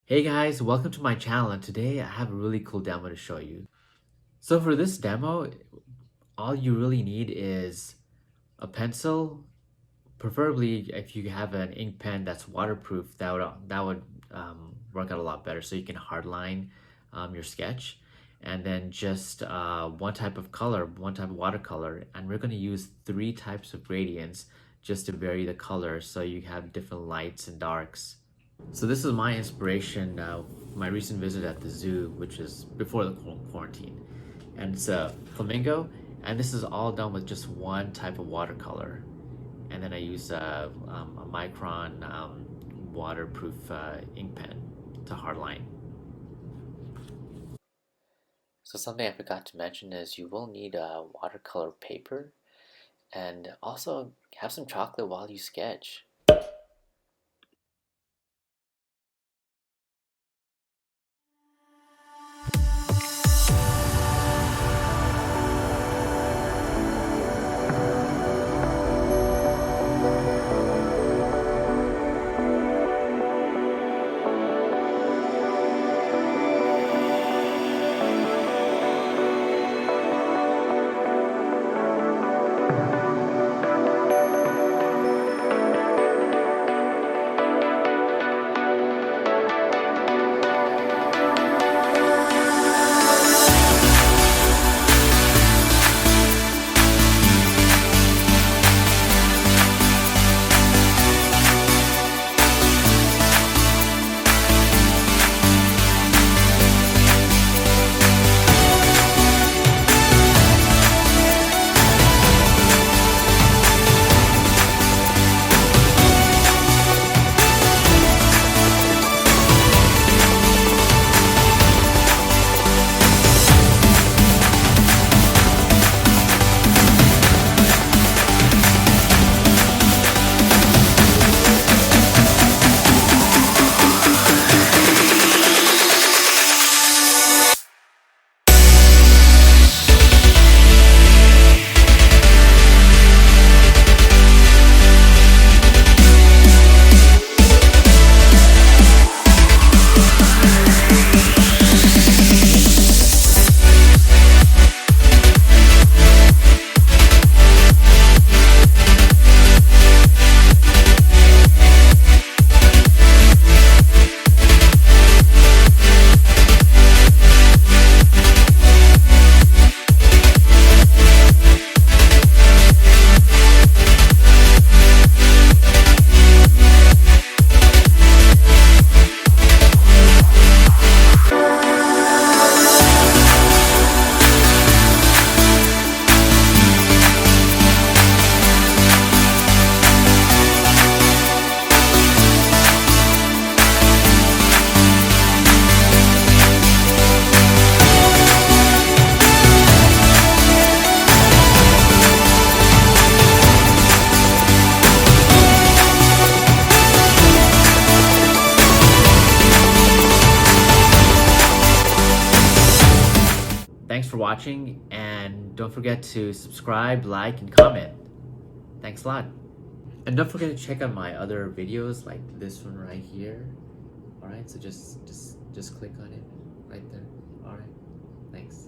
Hey guys, welcome to my channel, and today I have a really cool demo to show you. So for this demo, all you really need is a pencil, preferably if you have an ink pen that's waterproof, that would work out a lot better so you can hardline your sketch. And then just one type of color, one type of watercolor, and we're going to use three types of gradients just to vary the color so you have different lights and darks. So this is my inspiration, my recent visit at the zoo, which is before the quarantine. And it's a flamingo, and this is all done with just one type of watercolor. And then I use a micron waterproof ink pen to hardline. So something I forgot to mention is you will need watercolor paper, and also have some chocolate while you sketch. Thanks for watching, and don't forget to subscribe, like, and comment. Thanks a lot. And don't forget to check out my other videos like this one right here. Alright, so just click on it right there.